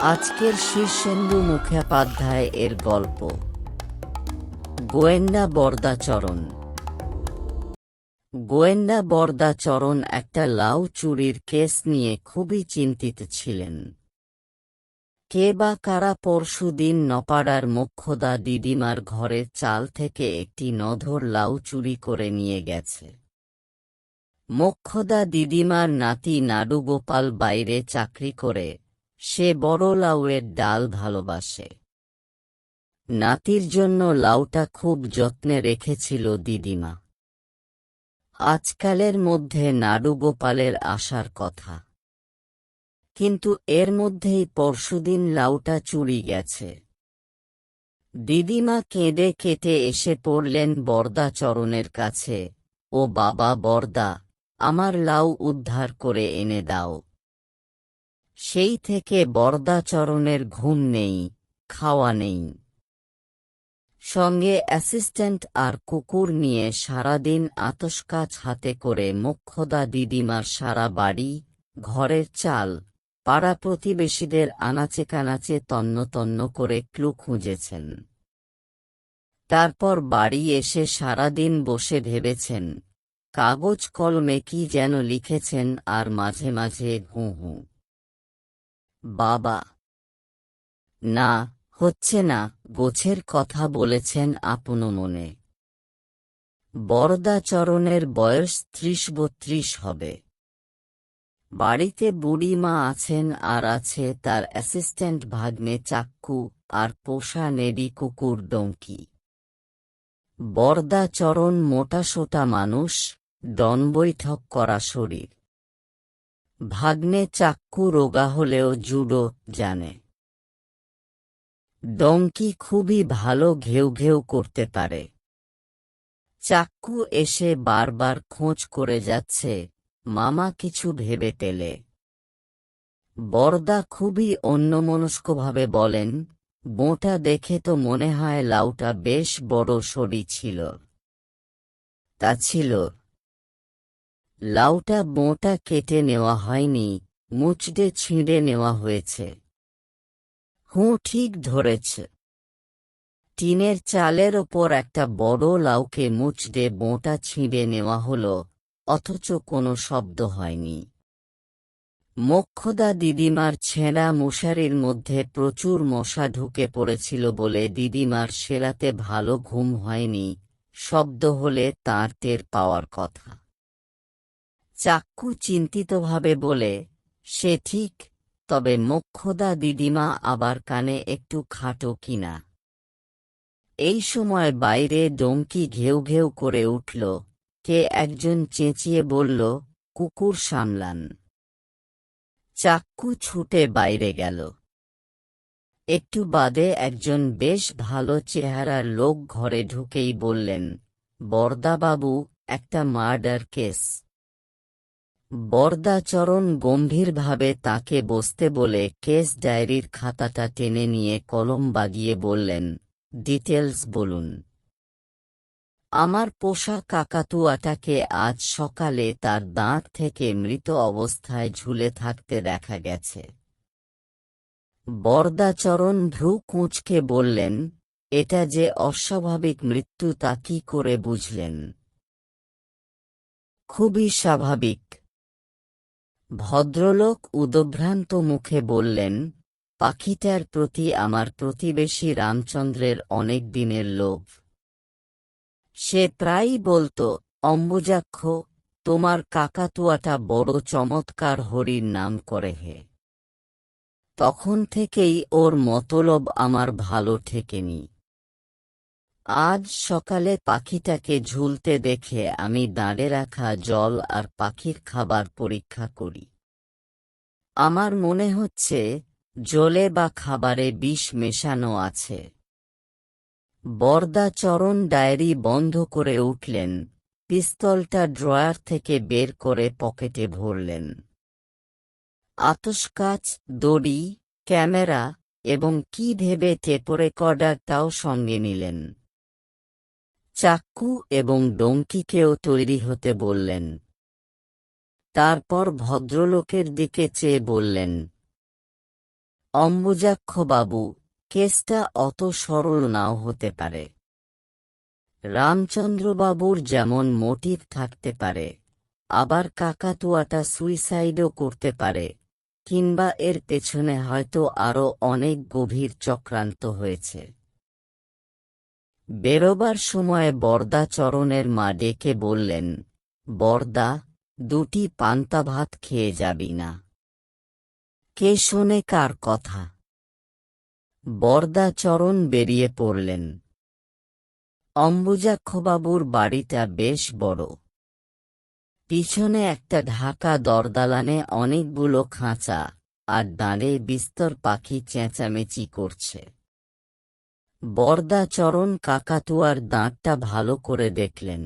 আজকের শীর্ষেন্দু মুখোপাধ্যায় এর গল্প গোয়েন্দা বরদাচরণ। গোয়েন্দা বরদাচরণ একটা লাউ চুরির কেস নিয়ে খুবই চিন্তিত ছিলেন। কে বা কারা পরশুদিন নপাড়ার মোক্ষদা দিদিমার ঘরের চাল থেকে একটি নধর লাউ চুরি করে নিয়ে গেছে। মোক্ষদা দিদিমার নাতি নাড়ুগোপাল বাইরে চাকরি করে, সে বড় লাউয়ের ডাল ভালোবাসে। নাতির জন্য লাউটা খুব যত্নে রেখেছিল দিদিমা। আজকালের মধ্যে নাড়ুগোপালের আসার কথা, কিন্তু এর মধ্যেই পরশুদিন লাউটা চুরি গেছে। দিদিমা কেঁদে কেটে এসে পড়লেন বরদাচরণের কাছে, ও বাবা বরদা, আমার লাউ উদ্ধার করে এনে দাও। সেই থেকে বরদাচরণের ঘুম নেই, খাওয়া নেই। সঙ্গে অ্যাসিস্ট্যান্ট আর কুকুর নিয়ে সারাদিন আতশকাচ হাতে করে মোক্ষদা দিদিমার সারা বাড়ি, ঘরের চাল, পাড়া প্রতিবেশীদের আনাচে কানাচে তন্ন তন্ন করে ক্লু খুঁজেছেন। তারপর বাড়ি এসে সারাদিন বসে ভেবেছেন, কাগজ কলমে কি যেন লিখেছেন, আর মাঝে মাঝে হুঁ হুঁ। বাবা, না, হচ্ছে না, গোছের কথা বলেছেন আপন মনে। বরদাচরণের বয়স ৩০-৩২ হবে। বাড়িতে বুড়ি মা আছেন, আর আছে তার অ্যাসিস্ট্যান্ট ভাগ্নে চাক্কু, আর পোষা নেডি কুকুর ডঙ্কি। বরদাচরণ মোটাসোটা মানুষ, দনবৈঠক করা শরীর। ভাগ্নে চাক্কু রোগা হলেও জুডো জানে। ডঙ্কি খুবই ভালো ঘেউ ঘেউ করতে পারে। চাক্কু এসে বারবার খোঁজ করে যাচ্ছে, মামা কিছু ভেবে পেলে। বরদা খুবই অন্যমনস্কভাবে বলেন, বোঁটা দেখে তো মনে হয় লাউটা বেশ বড় সড়ি ছিল। তা ছিল। লাউটা বোঁটা কেটে নেওয়া হয়নি, মুচড়ে ছিঁড়ে নেওয়া হয়েছে। হুঁ, ঠিক ধরেছে। টিনের চালের ওপর একটা বড় লাউকে মুচড়ে বোঁটা ছিঁড়ে নেওয়া হলো, অথচ কোনো শব্দ হয়নি। মোক্ষদা দিদিমার ছেঁড়া মশারির মধ্যে প্রচুর মশা ঢুকে পড়েছিল বলে দিদিমার সেরাতে ভালো ঘুম হয়নি, শব্দ হলে তাঁর টের পাওয়ার কথা। চাক্কু চিন্তিতভাবে বলে, সে ঠিক, তবে মোক্ষদা দিদিমা আবার কানে একটু খাটো কিনা। এই সময় বাইরে ডঙ্কি ঘেউ ঘেউ করে উঠল। কে একজন চেঁচিয়ে বলল, কুকুর সামলান। চাক্কু ছুটে বাইরে গেল। একটু বাদে একজন বেশ ভালো চেহারার লোক ঘরে ঢুকেই বললেন, বরদাবাবু, একটা মার্ডার কেস। বরদাচরণ গম্ভীরভাবে তাকে বসতে বলে কেস ডায়েরির খাতাটা টেনে নিয়ে কলম বাগিয়ে বললেন, ডিটেলস বলুন। আমার পোষা কাকাতুয়াটাকে আজ সকালে তার দাঁত থেকে মৃত অবস্থায় ঝুলে থাকতে দেখা গেছে। বরদাচরণ ভ্রু কুঁচকে বললেন, এটা যে অস্বাভাবিক মৃত্যু তা কি করে বুঝলেন? খুবই স্বাভাবিক। ভদ্রলোক উদভ্রান্ত মুখে বললেন, পাখিটার প্রতি আমার প্রতিবেশী রামচন্দ্রের অনেক দিনের লোভ। সে প্রায়ই বলতো, অম্বুজাক্ষ, তোমার কাকাতুয়াটা বড় চমৎকার হরির নাম করে হে। তখন থেকেই ওর মতলব আমার ভালো ঠেকেনি। আজ সকালে পাখিটাকে ঝুলতে দেখে আমি দাঁড়ে রাখা জল আর পাখির খাবার পরীক্ষা করি। আমার মনে হচ্ছে জলে বা খাবারে বিষ মেশানো আছে। বরদাচরণ ডায়েরি বন্ধ করে উঠলেন, পিস্তলটা ড্রয়ার থেকে বের করে পকেটে ভরলেন। আতশকাচ, দড়ি, ক্যামেরা এবং কি ভেবে টেপ রেকর্ডারটাও সঙ্গে নিলেন। চাক্কু এবং ডঙ্কিকেও তৈরি হতে বললেন। তারপর ভদ্রলোকের দিকে চেয়ে বললেন, অম্বুজাক্ষবাবু, কেসটা অত সরল নাও হতে পারে। রামচন্দ্রবাবুর যেমন মোটিভ থাকতে পারে, আবার কাকাতুয়াটা সুইসাইডও করতে পারে, কিংবা এর পেছনে হয়তো আরও অনেক গভীর চক্রান্ত হয়েছে। বেরোবার সময় বরদা চরণের মা ডেকে বললেন, বরদা, 2টি পান্তা ভাত খেয়ে যাবি না? কে শোনে কার কথা? বরদা চরণ বেরিয়ে পড়লেন। অম্বুজাক্ষবাবুর বাড়িটা বেশ বড়। পিছনে একটা ঢাকা দরদালানে অনেকগুলো খাঁচা, আর দাঁড়ে বিস্তর পাখি চেঁচামেচি করছে। বরদা চরণ কাকাতুয়ার দাঁতটা ভালো করে দেখলেন।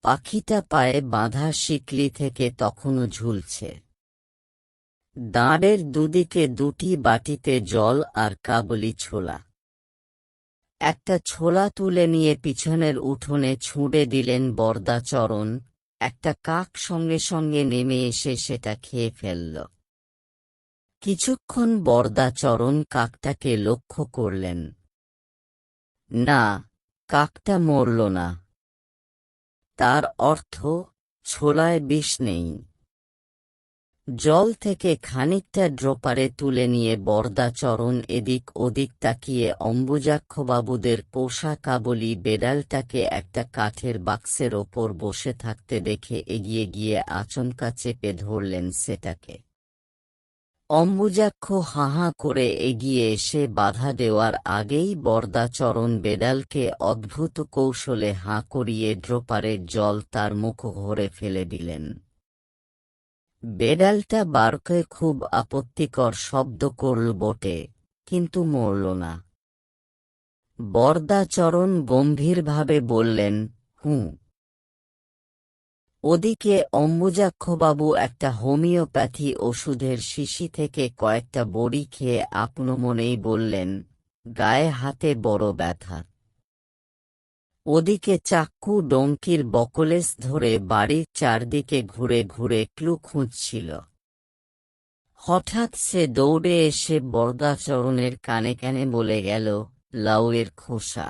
পাখিটা পায়ে বাঁধা শিকলি থেকে তখনও ঝুলছে। দাঁড়ের দুদিকে 2টি বাটিতে জল আর কাবুলি ছোলা। একটা ছোলা তুলে নিয়ে পিছনের উঠোনে ছুঁড়ে দিলেন বরদা চরণ। একটা কাক সঙ্গে সঙ্গে নেমে এসে সেটা খেয়ে ফেলল। কিছুক্ষণ বরদা চরণ কাকটাকে লক্ষ্য করলেন। না, কাকটা মরল না। তার অর্থ, ছোলায় বিষ নেই। জল থেকে খানিকটা ড্রপারে তুলে নিয়ে বরদা চরণ এদিক ওদিক তাকিয়ে অম্বুজাক্ষবাবুদের পোষা কাবুলি বেড়ালটাকে একটা কাঠের বাক্সের ওপর বসে থাকতে দেখে এগিয়ে গিয়ে আচমকা চেপে ধরলেন সেটাকে। অম্বুজাক্ষ হাঁ করে এগিয়ে এসে বাধা দেওয়ার আগেই বরদা চরণ বেড়ালকে অদ্ভুত কৌশলে হাঁ করিয়ে ড্রপারের জল তার মুখ ভরে ফেলে দিলেন। বেড়ালটা বারকে খুব আপত্তিকর শব্দ করল বটে, কিন্তু মরল না। বরদা চরণ গম্ভীরভাবে বললেন, হুঁ। ওদিকে অম্বুজাক্ষবাবু একটা হোমিওপ্যাথি ওষুধের শিশি থেকে কয়েকটা বড়ি খেয়ে আপন মনেই বললেন, গায়ে হাতে বড় ব্যথা। ওদিকে চাক্কু ডঙ্কির বকলেস ধরে বাড়ির চারদিকে ঘুরে ঘুরে ক্লু খুঁজছিল। হঠাৎ সে দৌড়ে এসে বরদাচরণের কানে কানে বলে গেল, লাউয়ের খোসা।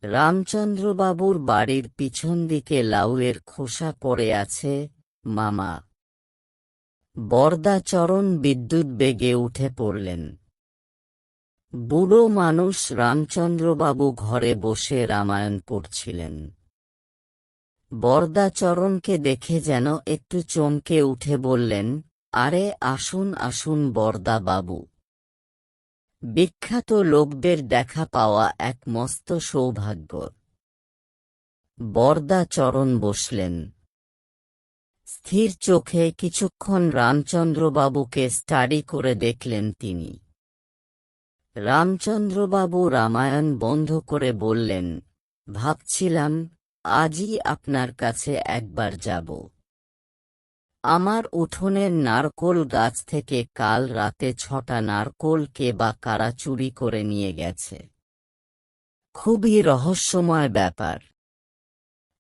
রামচন্দ্রবাবুর বাড়ির পিছন দিকে লাউয়ের খোসা পড়ে আছে, মামা। বরদাচরণ বিদ্যুৎ বেগে উঠে পড়লেন। বুড়ো মানুষ রামচন্দ্রবাবু ঘরে বসে রামায়ণ পড়ছিলেন। বরদাচরণকে দেখে যেন একটু চমকে উঠে বললেন, আরে আসুন আসুন বরদা বাবু। বিখ্যাত লোকদের দেখা পাওয়া এক মস্ত সৌভাগ্য। বরদাচরণ বসলেন। স্থির চোখে কিছুক্ষণ রামচন্দ্রবাবুকে স্টাডি করে দেখলেন তিনি। রামচন্দ্রবাবু রামায়ণ বন্ধ করে বললেন, ভাবছিলাম আজই আপনার কাছে একবার যাব। আমার উঠোনের নারকোল গাছ থেকে কাল রাতে 6টা নারকোল কে বা কারা চুরি করে নিয়ে গেছে। খুবই রহস্যময় ব্যাপার।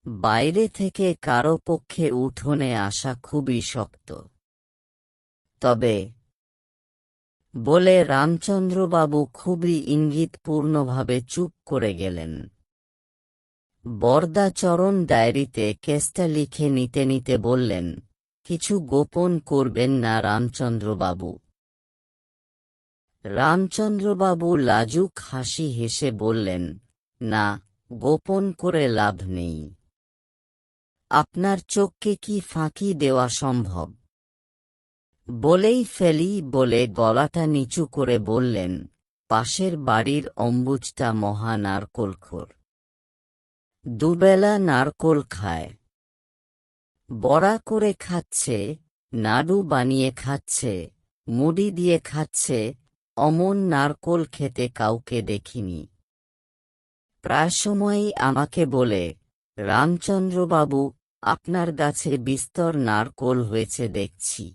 বাইরে থেকে কারো পক্ষে উঠোনে আসা খুবই শক্ত। তবে বলে রামচন্দ্রবাবু খুবই ইঙ্গিতপূর্ণভাবে চুপ করে গেলেন। বরদাচরণ ডায়েরিতে কেসটা লিখে নিতে নিতে বললেন, কিছু গোপন করবেন না রামচন্দ্রবাবু। রামচন্দ্রবাবু লাজুক হাসি হেসে বললেন, না, গোপন করে লাভ নেই। আপনার চোখকে কি ফাঁকি দেওয়া সম্ভব? বলেই ফেলি বলে গলাটা নিচু করে বললেন, পাশের বাড়ির অম্বুজটা মহা নারকোলখোর। দুবেলা নারকোল খায়। বড়া করে খাচ্ছে, নাড়ু বানিয়ে খাচ্ছে, মুড়ি দিয়ে খাচ্ছে। অমন নারকোল খেতে কাউকে দেখিনি। প্রায় সময়ই আমাকে বলে, রামচন্দ্রবাবু, আপনার গাছে বিস্তর নারকোল হয়েছে দেখছি।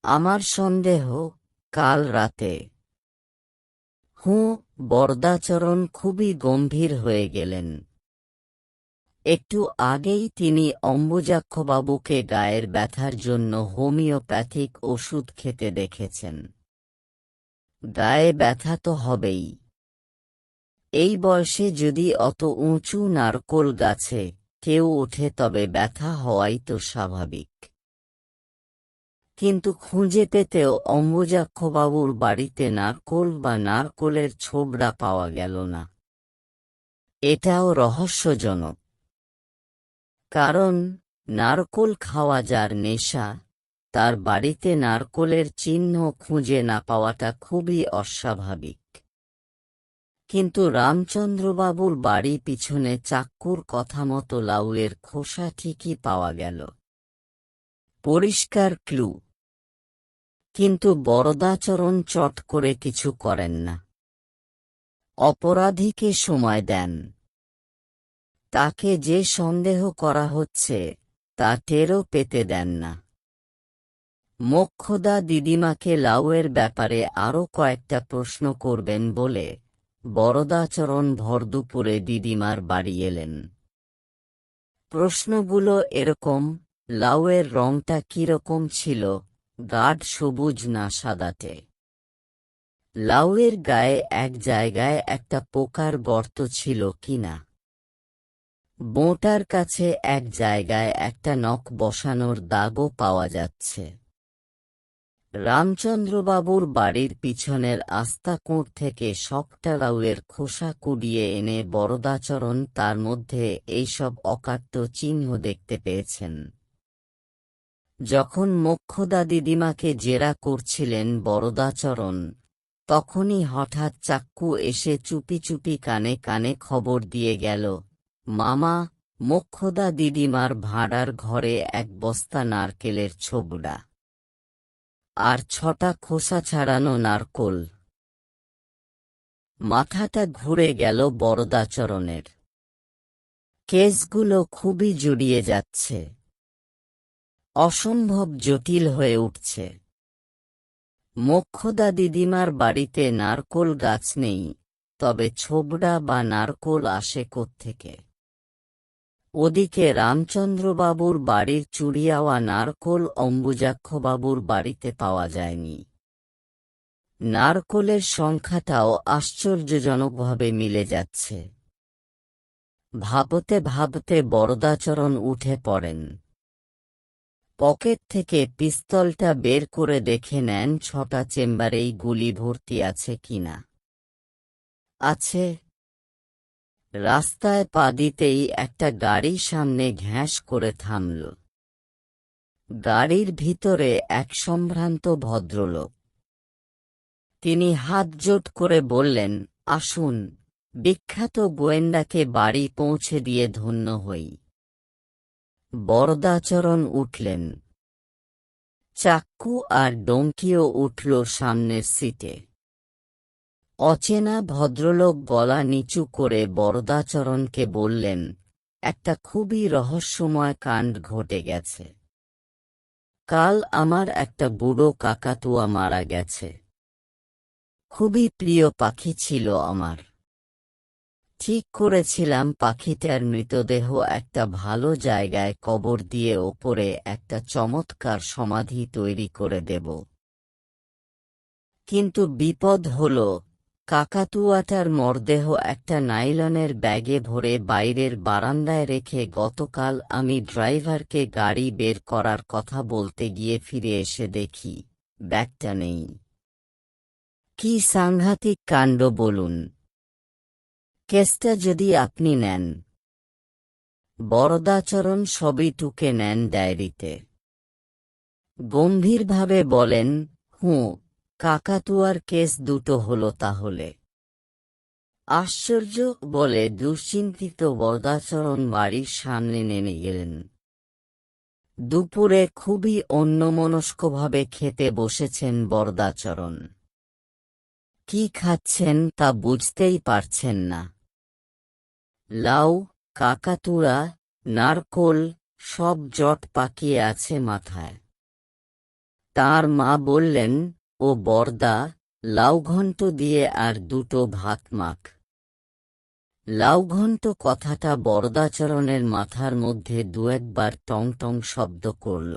আমার সন্দেহ, কাল রাতে। হুঁ। বরদাচরণ খুবই গম্ভীর হয়ে গেলেন। একটু আগেই তিনি অম্বুজাক্ষবাবুকে গায়ের ব্যথার জন্য হোমিওপ্যাথিক ওষুধ খেতে দেখেছেন। গায়ে ব্যথা তো হবেই। এই বয়সে যদি অত উঁচু নারকোল গাছে কেউ ওঠে তবে ব্যথা হওয়াই তো স্বাভাবিক। কিন্তু খুঁজে পেতেও অম্বুজাক্ষবাবুর বাড়িতে নারকোল বা নারকোলের ছোবড়া পাওয়া গেল না। এটাও রহস্যজনক। কারণ নারকোল খাওয়া যার নেশা, তার বাড়িতে নারকোলের চিহ্ন খুঁজে না পাওয়াটা খুবই অস্বাভাবিক। কিন্তু রামচন্দ্রবাবুর বাড়ি পিছনে চাক্কুর কথা মতো লাউয়ের খোসা ঠিকই পাওয়া গেল। পরিষ্কার ক্লু। কিন্তু বরদাচরণ চট করে কিছু করেন না। অপরাধীকে সময় দেন। তাকে যে সন্দেহ করা হচ্ছে তা টেরও পেতে দেন না। মোক্ষদা দিদিমাকে লাউয়ের ব্যাপারে আরও কয়েকটা প্রশ্ন করবেন বলে বরদাচরণ ভরদুপুরে দিদিমার বাড়ি এলেন। প্রশ্নগুলো এরকম: লাউয়ের রংটা কিরকম ছিল, গাঢ় সবুজ না সাদাটে? লাউয়ের গায়ে এক জায়গায় একটা পোকার গর্ত ছিল কিনা? বোঁটার কাছে এক জায়গায় একটা নখ বসানোর দাগও পাওয়া যাচ্ছে। রামচন্দ্রবাবুর বাড়ির পিছনের আস্তাকুঁড় থেকে শক্ত লাউয়ের খোসা কুড়িয়ে এনে বরদাচরণ তার মধ্যে এইসব অকাট্য চিহ্ন দেখতে পেয়েছেন। যখন মোক্ষদা দিদিমাকে জেরা করছিলেন বরদাচরণ, তখনই হঠাৎ চাক্কু এসে চুপি চুপি কানে কানে খবর দিয়ে গেল, মামা, মোক্ষদা দিদিমার ভাড়ার ঘরে এক বস্তা নারকেলের ছোবড়া আর 6টা খোসা ছাড়ানো নারকোল। মাথাটা ঘুরে গেল বরদাচরণের। কেসগুলো খুবই জড়িয়ে যাচ্ছে, অসম্ভব জটিল হয়ে উঠছে। মোক্ষদা দিদিমার বাড়িতে নারকোল গাছ নেই, তবে ছোবড়া বা নারকোল আসে কোত্থেকে? ওদিকে রামচন্দ্রবাবুর বাড়ির চুরিয়াওয়া নারকোল অম্বুজাক্ষবাবুর বাড়িতে পাওয়া যায়নি। নারকোলের সংখ্যাটাও আশ্চর্যজনকভাবে মিলে যাচ্ছে। ভাবতে ভাবতে বরদাচরণ উঠে পড়েন। পকেট থেকে পিস্তলটা বের করে দেখে নেন 6টা চেম্বারেই গুলি ভর্তি আছে কিনা। আছে। রাস্তায় পা দিতেই একটা গাড়ি সামনে ঘ্যাঁস করে থামল। গাড়ির ভিতরে এক সম্ভ্রান্ত ভদ্রলোক। তিনি হাত জোট করে বললেন, আসুন, বিখ্যাত গোয়েন্দাকে বাড়ি পৌঁছে দিয়ে ধন্য হই। বরদাচরণ উঠলেন। চাক্কু আর ডঙ্কিও উঠল সামনের সিটে। অচেনা ভদ্রলোক গলা নিচু করে বরদাচরণকে বললেন, একটা খুবই রহস্যময় কাণ্ড ঘটে গেছে। কাল আমার একটা বুড়ো কাকাতুয়া মারা গেছে। খুবই প্রিয় পাখি ছিল আমার। ঠিক করেছিলাম পাখিটার মৃতদেহ একটা ভালো জায়গায় কবর দিয়ে ওপরে একটা চমৎকার সমাধি তৈরি করে দেব। কিন্তু বিপদ হল, কাকাতুয়াটার মরদেহ একটা নাইলনের ব্যাগে ভরে বাইরের বারান্দায় রেখে গতকাল আমি ড্রাইভারকে গাড়ি বের করার কথা বলতে গিয়ে ফিরে এসে দেখি ব্যাগটা নেই। কি সাংঘাতিক কাণ্ড বলুন! কেসটা যদি আপনি নেন। বরদাচরণ সবই টুকে নেন ডায়েরিতে। গম্ভীরভাবে বলেন, হুঁ, কাকাতুয়ার কেস দুটো হলো তাহলে। আশ্চর্য বলে দুশ্চিন্তিত বরদাচরণ বাড়ির সামনে নেমে গেলেন। দুপুরে খুবই অন্যমনস্কভাবে খেতে বসেছেন বরদাচরণ। কি খাচ্ছেন তা বুঝতেই পারছেন না। লাউ, কাকাতুয়া, নারকোল সব জট পাকিয়ে আছে মাথায়। তার মা বললেন, ও বরদা, লাউঘণ্ট দিয়ে আর দুটো ভাত মাখ। লাউঘণ্ট কথাটা বরদাচরণের মাথার মধ্যে দু একবার টং টং শব্দ করল।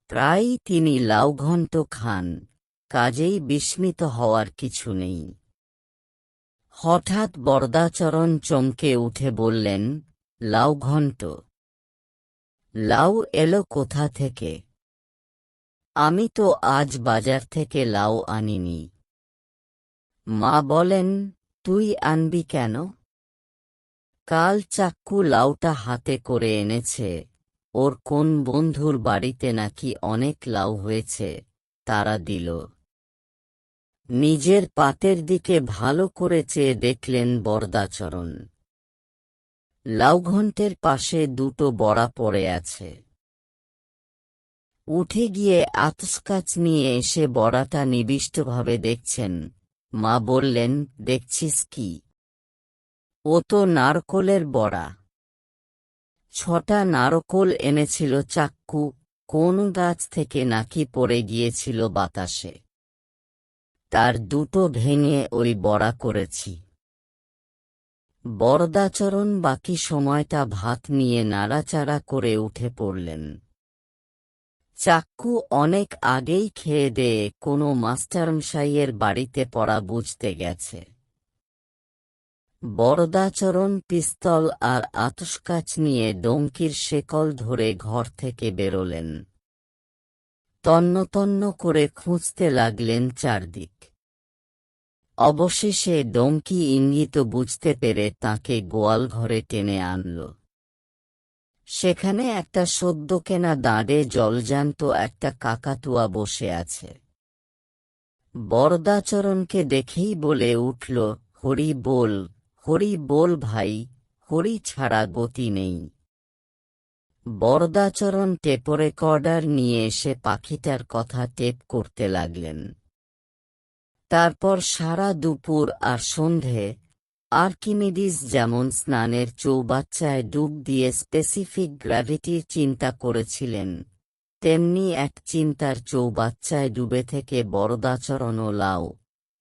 প্রায়ই তিনি লাউঘণ্ট খান, কাজেই বিস্মিত হওয়ার কিছু নেই। হঠাৎ বরদাচরণ চমকে উঠে বললেন, লাউঘণ্ট? লাউ এলো কোথা থেকে? আমি তো আজ বাজার থেকে লাউ আনিনি। মা বলেন, তুই আনবি কেন? কাল চাক্কু লাউটা হাতে করে এনেছে, ওর কোন বন্ধুর বাড়িতে নাকি অনেক লাউ হয়েছে, তারা দিল। নিজের পাতের দিকে ভালো করে চেয়ে দেখলেন বরদাচরণ। লাউঘণ্টের পাশে দুটো বড়া পড়ে আছে। উঠে গিয়ে আতসকাচ নিয়ে এসে বড়াটা নিবিষ্টভাবে দেখছেন। মা বললেন, দেখছিস কি? ও তো নারকোলের বড়া। 6টা নারকোল এনেছিল চাক্কু, কোন গাছ থেকে নাকি পড়ে গিয়েছিল বাতাসে। তার দুটো ভেঙে ওই বড়া করেছি। বরদাচরণ বাকি সময়টা ভাত নিয়ে নাড়াচাড়া করে উঠে পড়লেন। চাক্কু অনেক আগেই খেয়ে দেয়ে কোনো মাস্টারমশাইয়ের বাড়িতে পড়া বুঝতে গেছে। বরদাচরণ পিস্তল আর আতসকাচ নিয়ে ডঙ্কির শেকল ধরে ঘর থেকে বেরোলেন। তন্ন তন্ন করে খুঁজতে লাগলেন চারদিক। অবশেষে ডঙ্কি ইঙ্গিত বুঝতে পেরে তাকে গোয়াল ঘরে টেনে আনল। সেখানে একটা সদ্য কেনা দাঁড়ে জলজান্ত একটা কাকাতুয়া বসে আছে। বরদাচরণকে দেখেই বলে উঠল, হরি বল, হরি বল ভাই, হরি ছাড়া গতি নেই। বরদাচরণ টেপ রেকর্ডার নিয়ে এসে পাখিটার কথা টেপ করতে লাগলেন। তারপর সারা দুপুর আর সন্ধে আর্কিমিডিস যেমন স্নানের চৌবাচ্চায় ডুব দিয়ে স্পেসিফিক গ্র্যাভিটির চিন্তা করেছিলেন, তেমনি এক চিন্তার চৌবাচ্চায় ডুবে থেকে বরদাচরণও লাউ,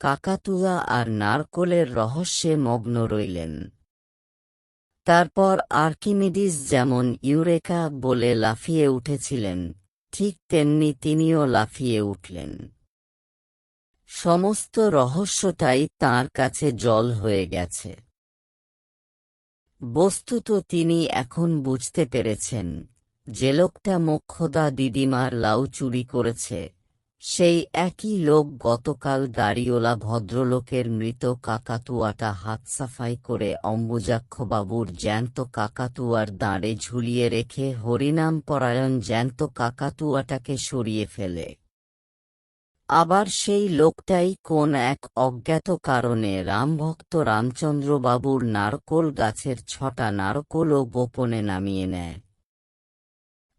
কাকাতুয়া আর নারকোলের রহস্যে মগ্ন রইলেন। তারপর আর্কিমিডিস যেমন ইউরেকা বলে লাফিয়ে উঠেছিলেন, ঠিক তেমনি তিনিও লাফিয়ে উঠলেন। সমস্ত রহস্যটাই তাঁর কাছে জল হয়ে গেছে। বস্তুত তিনি এখন বুঝতে পেরেছেন, যে লোকটা মোক্ষদা দিদিমার লাউ চুরি করেছে, সেই একই লোক গতকাল গাড়িওয়ালা ভদ্রলোকের মৃত কাকাতুয়াটা হাত সাফাই করে অম্বুজাক্ষবাবুর জ্যান্ত কাকাতুয়ার দাঁড়ে ঝুলিয়ে রেখে হরিনাম পরায়ণ জ্যান্ত কাকাতুয়াটাকে সরিয়ে ফেলে। আবার সেই লোকটাই কোন এক অজ্ঞাত কারণে রামভক্ত রামচন্দ্রবাবুর নারকোল গাছের 6টা নারকোলও গোপনে নামিয়ে নেয়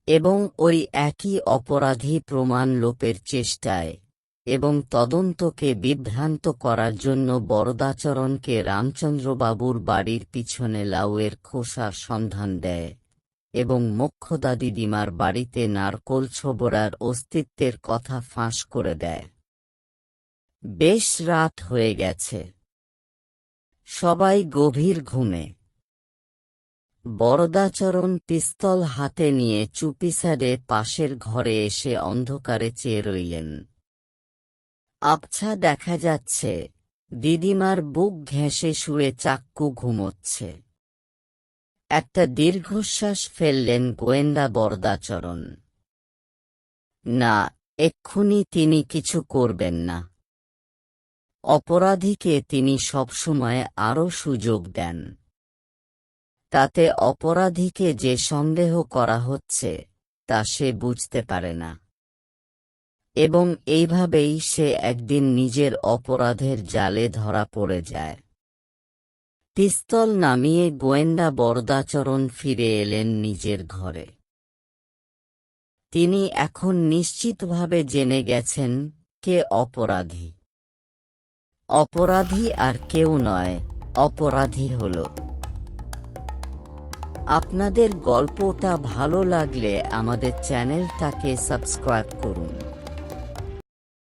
এবং ওই একই অপরাধী প্রমাণ লোপের চেষ্টায় এবং তদন্তকে বিভ্রান্ত করার জন্য বরদাচরণকে রামচন্দ্রবাবুর বাড়ির পিছনে লাউয়ের খোসার সন্ধান দেয় এবং মোক্ষদা দিদিমার বাড়িতে নারকোল ছোবড়ার অস্তিত্বের কথা ফাঁস করে দেয়। বেশ রাত হয়ে গেছে। সবাই গভীর ঘুমে। বরদাচরণ পিস্তল হাতে নিয়ে চুপিসারে পাশের ঘরে এসে অন্ধকারে চেয়ে রইলেন। আবছা দেখা যাচ্ছে, দিদিমার বুক ঘেঁষে শুয়ে চাক্কু ঘুমোচ্ছে। একটা দীর্ঘশ্বাস ফেললেন গোয়েন্দা বরদাচরণ। না, এক্ষুনি তিনি কিছু করবেন না। অপরাধীকে তিনি সবসময় আরও সুযোগ দেন। তাতে অপরাধীকে যে সন্দেহ করা হচ্ছে, তা সে বুঝতে পারে না। এবং এইভাবেই সে একদিন নিজের অপরাধের জালে ধরা পড়ে যায়। পিস্তল নামিয়ে গোয়েন্দা বরদাচরণ ফিরে এলেন নিজের ঘরে। তিনি এখন নিশ্চিতভাবে জেনে গেছেন কে অপরাধী। অপরাধী আর কেউ নয়, অপরাধী হল। আপনাদের গল্পটা ভালো লাগলে আমাদের চ্যানেলটাকে সাবস্ক্রাইব করুন।